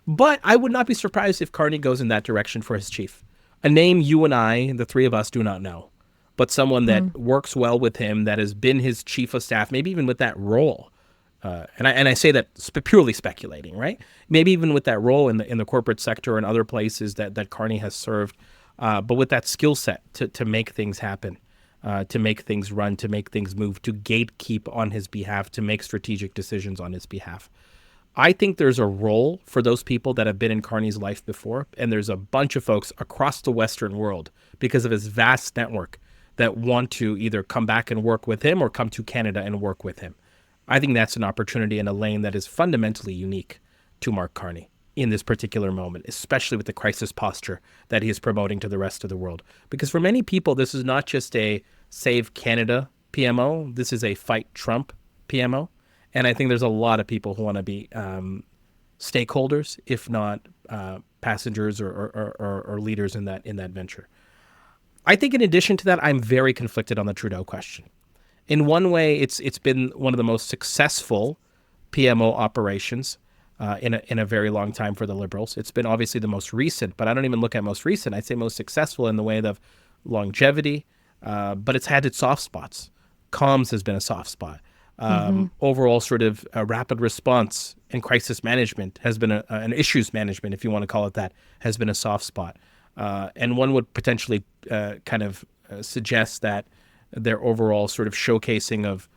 But I would not be surprised if Carney goes in that direction for his chief. A name you and I, the three of us, do not know, but someone that works well with him, that has been his chief of staff, maybe even with that role. And I say that purely speculating, right? Maybe even with that role in the corporate sector and other places that Carney has served, but with that skill set to make things happen, to make things run, to make things move, to gatekeep on his behalf, to make strategic decisions on his behalf. I think there's a role for those people that have been in Carney's life before, and there's a bunch of folks across the Western world because of his vast network that want to either come back and work with him or come to Canada and work with him. I think that's an opportunity in a lane that is fundamentally unique to Mark Carney in this particular moment, especially with the crisis posture that he is promoting to the rest of the world. Because for many people, this is not just a Save Canada PMO, this is a Fight Trump PMO. And I think there's a lot of people who want to be stakeholders, if not passengers or leaders in that venture. I think in addition to that, I'm very conflicted on the Trudeau question. In one way, it's been one of the most successful PMO operations in a very long time for the Liberals. It's been obviously the most recent, but I don't even look at most recent. I'd say most successful in the way of longevity, but it's had its soft spots. Comms has been a soft spot. Overall sort of rapid response and crisis management has been an issues management, if you want to call it that, has been a soft spot. And one would potentially suggest that their overall sort of showcasing of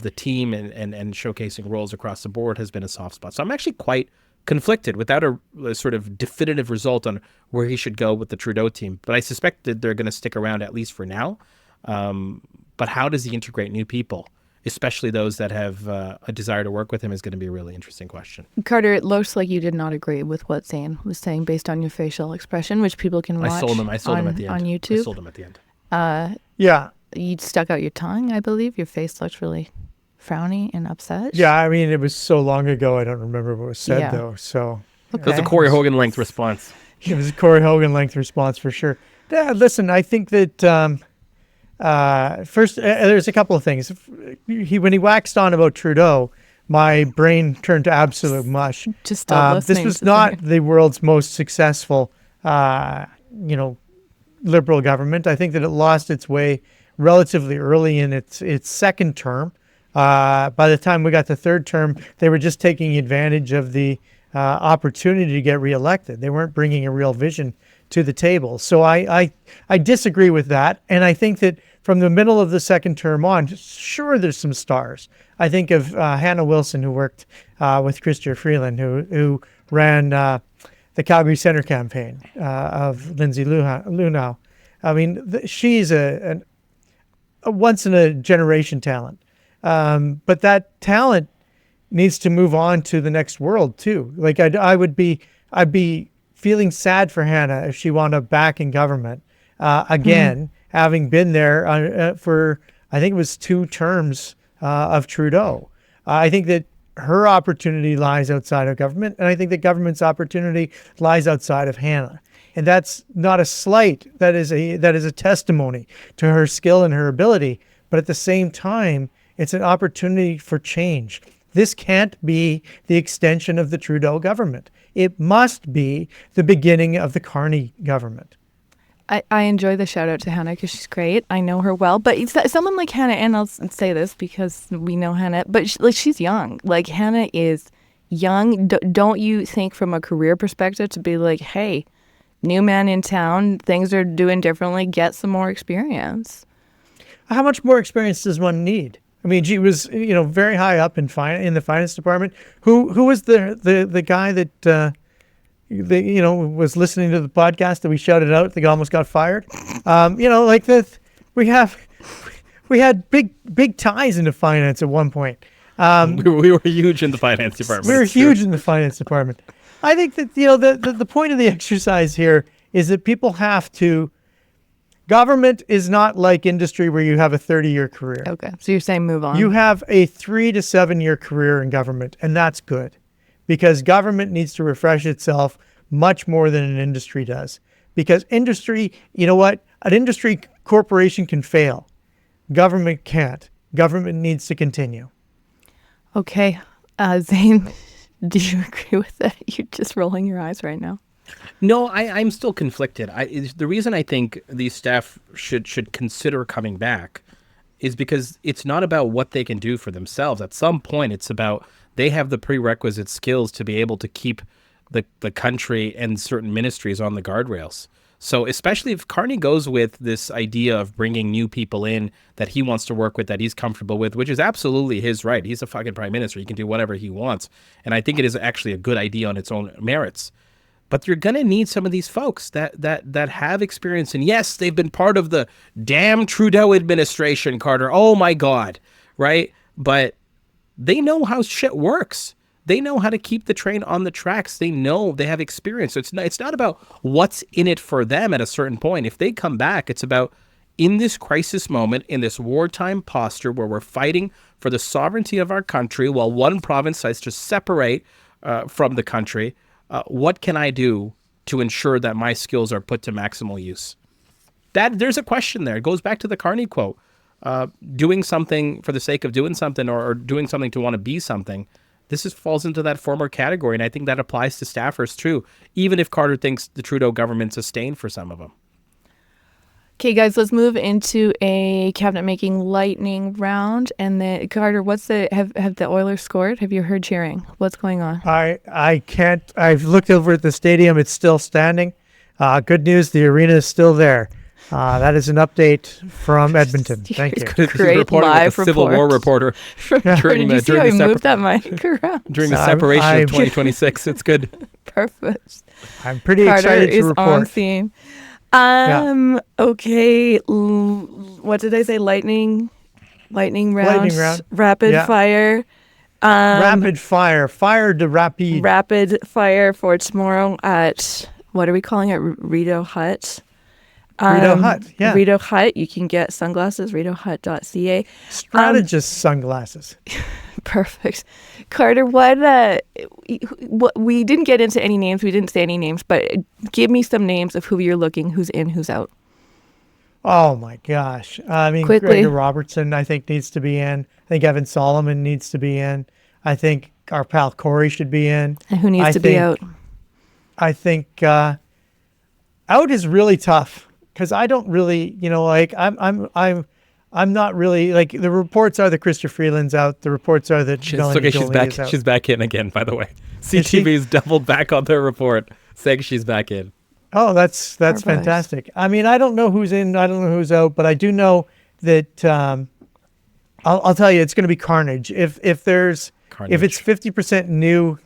the team and showcasing roles across the board has been a soft spot. So I'm actually quite conflicted without a sort of definitive result on where he should go with the Trudeau team. But I suspect that they're going to stick around at least for now. But how does he integrate new people, especially those that have a desire to work with him, is going to be a really interesting question. Carter, it looks like you did not agree with what Zain was saying based on your facial expression, which people can watch I sold him at the end. On YouTube. I sold him at the end. Yeah. You stuck out your tongue, I believe. Your face looked really frowny and upset. Yeah, I mean, it was so long ago, I don't remember what was said, though. So Okay. It was a Corey Hogan length response. it was a Corey Hogan length response for sure. Yeah, listen, I think that first, there's a couple of things. When he waxed on about Trudeau, my brain turned to absolute mush. Just stop listening. This was not the world's most successful, Liberal government. I think that it lost its way relatively early in its second term. By the time we got to third term, they were just taking advantage of the opportunity to get reelected. They weren't bringing a real vision to the table. So I disagree with that. And I think that from the middle of the second term on, sure, there's some stars. I think of Hannah Wilson, who worked with Chrystia Freeland, who ran the Calgary Centre campaign of Lindsay Lunau. I mean, she's a once-in-a-generation talent. But that talent needs to move on to the next world too. Like I'd be feeling sad for Hannah if she wound up back in government again, having been there for, I think it was 2 terms of Trudeau. I think that her opportunity lies outside of government, and I think that government's opportunity lies outside of Hannah. And that's not a slight. That is a testimony to her skill and her ability. But at the same time, it's an opportunity for change. This can't be the extension of the Trudeau government. It must be the beginning of the Carney government. I enjoy the shout out to Hannah because she's great. I know her well, but it's someone like Hannah, and I'll say this because we know Hannah, but she's young. Like Hannah is young. Don't you think from a career perspective to be like, hey, new man in town, things are doing differently, get some more experience? How much more experience does one need? I mean, she was, very high up in the finance department. Who was the guy that was listening to the podcast that we shouted out that almost got fired? Like that. We had big ties into finance at one point. We were huge in the finance department. We were huge in the finance department. I think that the point of the exercise here is that people have to. Government is not like industry where you have a 30-year career. Okay, so you're saying move on. You have a 3 to 7 year career in government, and that's good because government needs to refresh itself much more than an industry does. Because industry, you know what? An industry corporation can fail. Government can't. Government needs to continue. Okay. Zain, do you agree with that? You're just rolling your eyes right now. No, I'm still conflicted. The reason I think these staff should consider coming back is because it's not about what they can do for themselves. At some point, it's about they have the prerequisite skills to be able to keep the country and certain ministries on the guardrails. So especially if Carney goes with this idea of bringing new people in that he wants to work with, that he's comfortable with, which is absolutely his right. He's a fucking prime minister. He can do whatever he wants. And I think it is actually a good idea on its own merits. But you're going to need some of these folks that have experience. And yes, they've been part of the damn Trudeau administration, Carter. Oh, my God. Right? But they know how shit works. They know how to keep the train on the tracks. They know they have experience. So it's not about what's in it for them at a certain point. If they come back, it's about in this crisis moment, in this wartime posture where we're fighting for the sovereignty of our country while one province decides to separate from the country. What can I do to ensure that my skills are put to maximal use? There's a question there. It goes back to the Carney quote. Doing something for the sake of doing something or doing something to want to be something. This falls into that former category, and I think that applies to staffers too, even if Carter thinks the Trudeau government's a stain for some of them. Okay, guys, let's move into a cabinet making lightning round. And then, Carter, have the Oilers scored? Have you heard cheering? What's going on? I can't. I've looked over at the stadium. It's still standing. Good news. The arena is still there. That is an update from Edmonton. Thank you. Great reporting live like a Civil War reporter during Did you see how he moved that mic around? during the separation of 2026. It's good. Perfect. I'm pretty Carter excited to is report. on theme. Okay. What did I say? Lightning round. Lightning round. Rapid Yeah. fire. Rapid fire. Fire de rapide. Rapid fire for tomorrow at, what are we calling it? Rideau Hut. Rideau Hut. Yeah. Rideau Hut. You can get sunglasses. RideauHut.ca. Strategist sunglasses. Perfect. Carter, what we didn't get into any names. We didn't say any names, but give me some names of who you're looking, who's in, who's out. Oh my gosh. I mean, Quickly. Gregor Robertson, I think, needs to be in. I think Evan Solomon needs to be in. I think our pal Corey should be in. And who needs to be out? I think out is really tough because I don't really, I'm not really, like, the reports are that Krista Freeland's out. The reports are that Melanie Jolie is out. She's back in again, by the way. CTV's doubled back on their report saying she's back in. Oh, that's fantastic. I mean, I don't know who's in. I don't know who's out, but I do know that I'll tell you, it's going to be carnage. If it's 50% new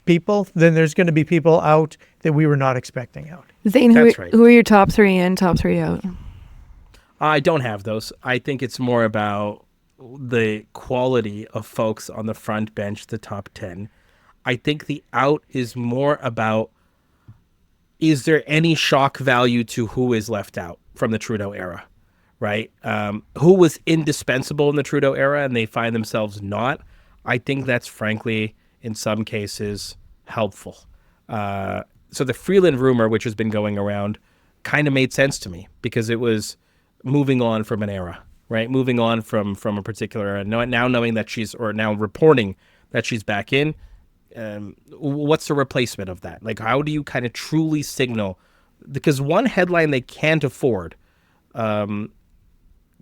people, then there's going to be people out that we were not expecting out. Zain, That's right. who are your top three in, top three out? I don't have those. I think it's more about the quality of folks on the front bench, the top 10. I think the out is more about, is there any shock value to who is left out from the Trudeau era, right? Who was indispensable in the Trudeau era and they find themselves not? I think that's frankly, in some cases, helpful. So the Freeland rumor, which has been going around, kind of made sense to me because it was moving on from an era, right? Moving on from a particular era. Now knowing that now reporting that she's back in, what's the replacement of that? Like, how do you kind of truly signal? Because one headline they can't afford, because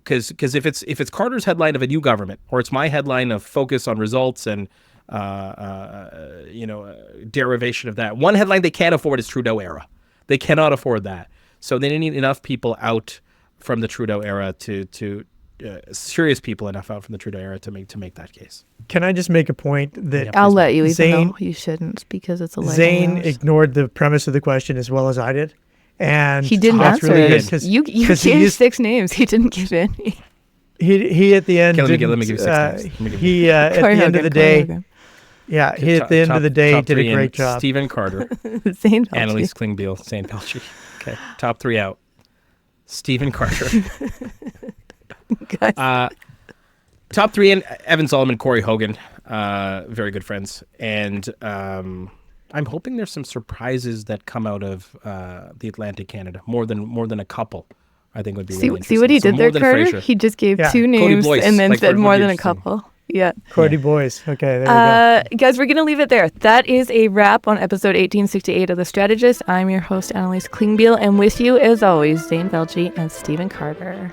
if it's Carter's headline of a new government, or it's my headline of focus on results and derivation of that, one headline they can't afford is Trudeau era. They cannot afford that. So they need enough people out from the Trudeau era to serious people enough out from the Trudeau era to make that case. Can I just make a point that I'll let you, even Zain, though you shouldn't, because it's a lightning Zain round. ignored the premise of the question as well as I did, and He didn't that's answer really it. good, You gave 6 names. He didn't give any. He at the end. Okay, let me give you 6 names. He at the end of the day. Yeah, he at the end of the day top did a three great in: job. Stephen Carter, Zain Velji. Annalise Klingbeil, Zain Velji. Okay, top 3 out. Stephen Carter. Guys. Top 3 in: Evan Solomon, Corey Hogan, very good friends, and I'm hoping there's some surprises that come out of the Atlantic Canada, more than a couple. I think would be really interesting. See what he did there, than Carter? Fraser. He just gave 2 Cody names Boyce, and then like, said would more be than a interesting. couple. Yeah. Cody Boyce. Okay, there you go. Guys, we're going to leave it there. That is a wrap on episode 1868 of The Strategist. I'm your host, Annalise Klingbeil, and with you, as always, Zain Velji and Stephen Carter.